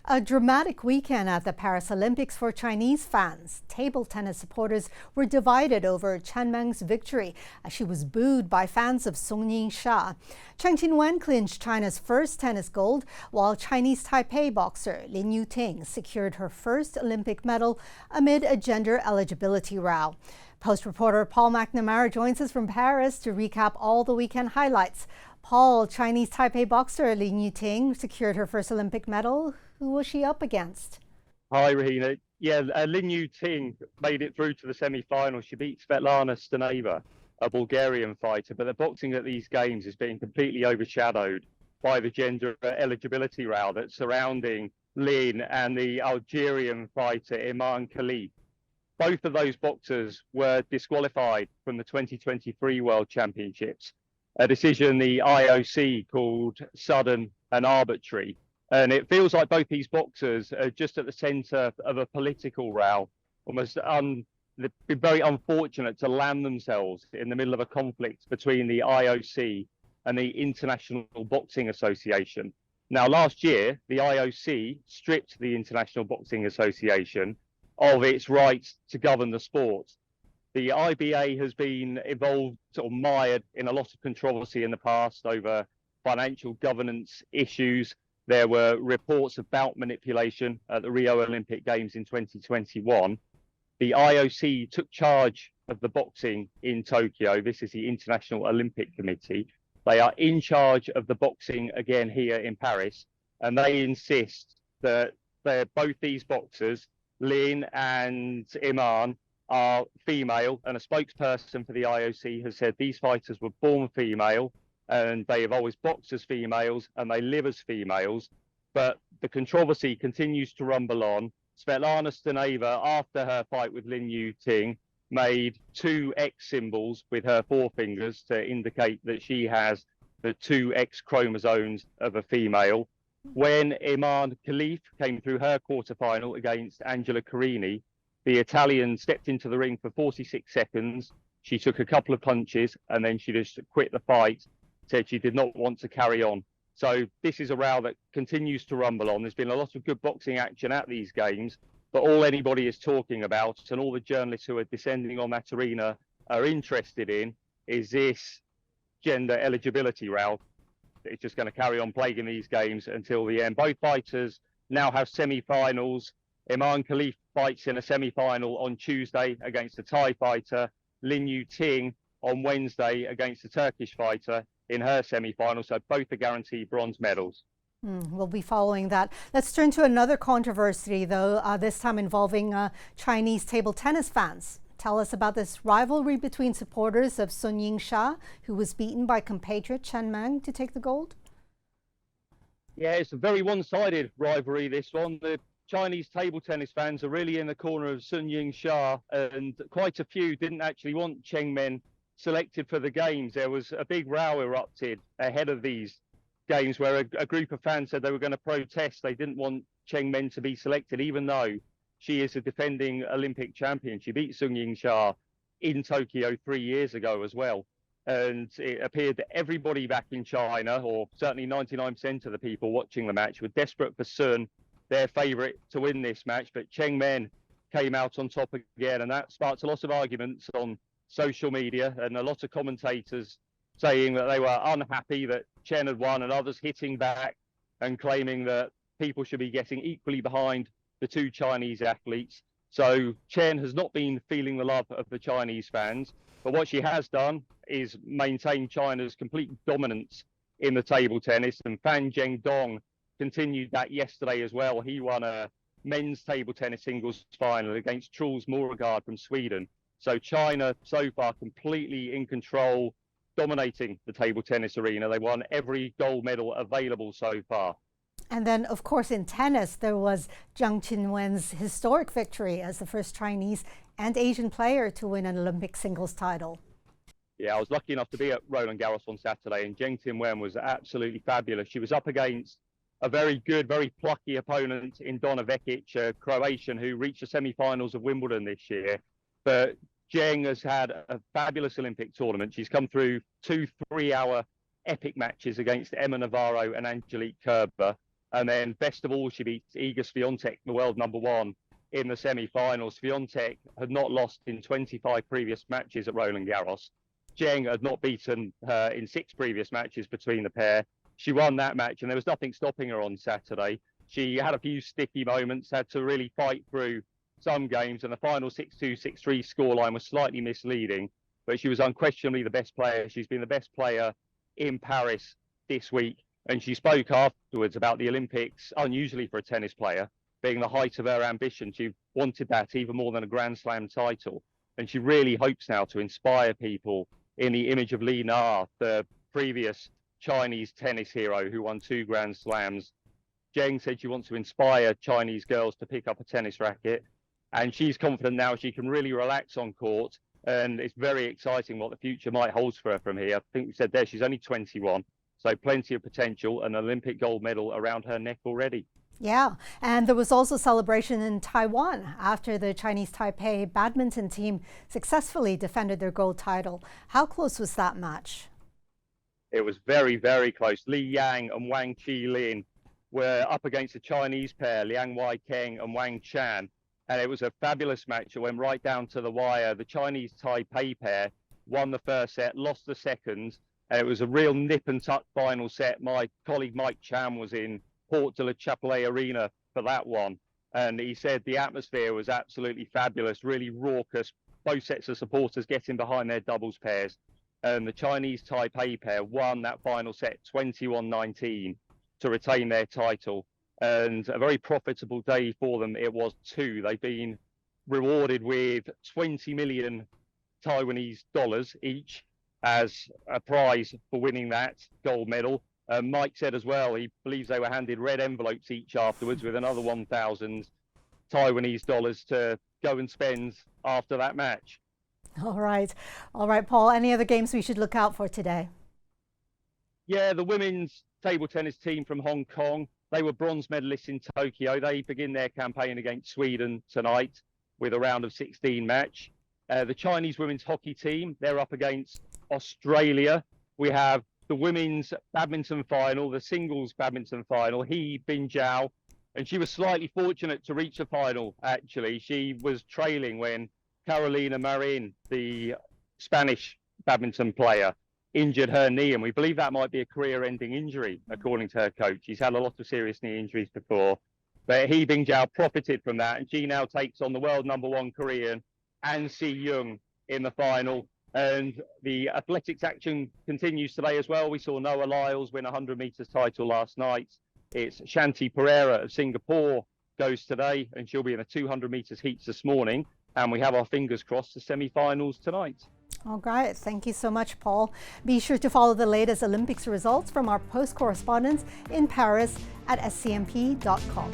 A dramatic weekend at the Paris Olympics for Chinese fans. Table tennis supporters were divided over Chen Meng's victory as she was booed by fans of Sun Yingsha. Chen Wen clinched China's first tennis gold, while Chinese Taipei boxer Lin Yu-ting secured her first Olympic medal amid a gender eligibility row. Post reporter Paul McNamara joins us from Paris to recap all the weekend highlights. Paul, Chinese Taipei boxer Lin Yu-ting secured her first Olympic medal. Who was she up against? Hi, Rahina. Yeah, Lin Yu-ting made it through to the semi-final. She beat Svetlana Staneva, a Bulgarian fighter. But the boxing at these games is being completely overshadowed by the gender eligibility row that's surrounding Lin and the Algerian fighter Iman Khalif. Both of those boxers were disqualified from the 2023 World Championships, a decision the IOC called sudden and arbitrary. And it feels like both these boxers are just at the centre of a political row, almost they've been very unfortunate to land themselves in the middle of a conflict between the IOC and the International Boxing Association. Now, last year, the IOC stripped the International Boxing Association of its rights to govern the sport. The IBA has been involved or mired in a lot of controversy in the past over financial governance issues. There were reports of bout manipulation at the Rio Olympic Games in 2021. The IOC took charge of the boxing in Tokyo. This is the International Olympic Committee. They are in charge of the boxing again here in Paris, and they insist that both these boxers, Lin and Iman, are female, and a spokesperson for the IOC has said these fighters were born female and they have always boxed as females and they live as females. But the controversy continues to rumble on. Svetlana Staneva, after her fight with Lin Yu-ting, made two X symbols with her forefingers to indicate that she has the two X chromosomes of a female. When Iman Khalif came through her quarterfinal against Angela Carini, the Italian stepped into the ring for 46 seconds. She took a couple of punches and then she just quit the fight, said she did not want to carry on. So this is a row that continues to rumble on. There's been a lot of good boxing action at these games, but all anybody is talking about and all the journalists who are descending on that arena are interested in is this gender eligibility row. It's just going to carry on plaguing these games until the end. Both fighters now have semi-finals. Iman Khalif fights in a semi-final on Tuesday against a Thai fighter. Lin Yu-ting on Wednesday against a Turkish fighter in her semi-final. So both are guaranteed bronze medals. We'll be following that. Let's turn to another controversy, though, this time involving Chinese table tennis fans. Tell us about this rivalry between supporters of Sun Yingsha, who was beaten by compatriot Chen Meng to take the gold. Yeah, it's a very one-sided rivalry, this one. The Chinese table tennis fans are really in the corner of Sun Yingsha, and quite a few didn't actually want Chen Meng selected for the games. There was a big row erupted ahead of these games where a group of fans said they were going to protest. They didn't want Chen Meng to be selected, even though she is a defending Olympic champion. She beat Sun Yingsha in Tokyo 3 years ago as well. And it appeared that everybody back in China, or certainly 99% of the people watching the match, were desperate for Sun, their favourite, to win this match. But Chen Meng came out on top again, and that sparked a lot of arguments on social media and a lot of commentators saying that they were unhappy that Chen had won, and others hitting back and claiming that people should be getting equally behind the two Chinese athletes. So Chen has not been feeling the love of the Chinese fans, but what she has done is maintain China's complete dominance in the table tennis, and Fan Zhengdong continued that yesterday as well. He won a men's table tennis singles final against Truls Moregard from Sweden. So China so far completely in control, dominating the table tennis arena. They won every gold medal available so far. And then, of course, in tennis, there was Chen Wen's historic victory as the first Chinese and Asian player to win an Olympic singles title. Yeah, I was lucky enough to be at Roland Garros on Saturday, and Chen Wen was absolutely fabulous. She was up against a very good, very plucky opponent in Donna Vekic, a Croatian who reached the semi-finals of Wimbledon this year. But Zheng has had a fabulous Olympic tournament. She's come through 2 3-hour epic matches against Emma Navarro and Angelique Kerber. And then, best of all, she beats Iga Swiatek, the world #1, in the semi-finals. Swiatek had not lost in 25 previous matches at Roland Garros. Zheng had not beaten her in 6 previous matches between the pair. She won that match, and there was nothing stopping her on Saturday. She had a few sticky moments, had to really fight through some games, and the final 6-2, 6-3 scoreline was slightly misleading, but she was unquestionably the best player. She's been the best player in Paris this week, and she spoke afterwards about the Olympics, unusually for a tennis player, being the height of her ambition. She wanted that even more than a Grand Slam title, and she really hopes now to inspire people in the image of Li Na, the previous Chinese tennis hero who won 2 Grand Slams. Zheng said she wants to inspire Chinese girls to pick up a tennis racket, and she's confident now she can really relax on court, and it's very exciting what the future might hold for her from here. I think we said there she's only 21, so plenty of potential, an Olympic gold medal around her neck already. Yeah, and there was also celebration in Taiwan after the Chinese Taipei badminton team successfully defended their gold title. How close was that match? It was very, very close. Li Yang and Wang Qilin were up against the Chinese pair, Liang Weikeng and Wang Chan, and it was a fabulous match. It went right down to the wire. The Chinese Taipei pair won the first set, lost the second, and it was a real nip and tuck final set. My colleague Mike Chan was in Port de la Chapelle Arena for that one, and he said the atmosphere was absolutely fabulous, really raucous, both sets of supporters getting behind their doubles pairs, and the Chinese Taipei pair won that final set 21-19 to retain their title, and a very profitable day for them it was too. They've been rewarded with 20 million Taiwanese dollars each as a prize for winning that gold medal. Mike said as well he believes they were handed red envelopes each afterwards with another 1,000 Taiwanese dollars to go and spend after that match. All right, Paul, any other games we should look out for today? Yeah, the women's table tennis team from Hong Kong, they were bronze medalists in Tokyo. They begin their campaign against Sweden tonight with a round of 16 match. The Chinese women's hockey team, they're up against Australia. We have the women's badminton final, the singles badminton final, He Binjiao, and she was slightly fortunate to reach the final, actually. She was trailing when Carolina Marin, the Spanish badminton player, injured her knee, and we believe that might be a career-ending injury, according to her coach. She's had a lot of serious knee injuries before, but He Binjiao profited from that, and she now takes on the world #1 Korean, An Si-young, in the final. And the athletics action continues today as well. We saw Noah Lyles win a 100 metres title last night. It's Shanti Pereira of Singapore goes today, and she'll be in the 200 metres heats this morning. And we have our fingers crossed the semi-finals tonight. All right, thank you so much, Paul. Be sure to follow the latest Olympics results from our post correspondents in Paris at scmp.com.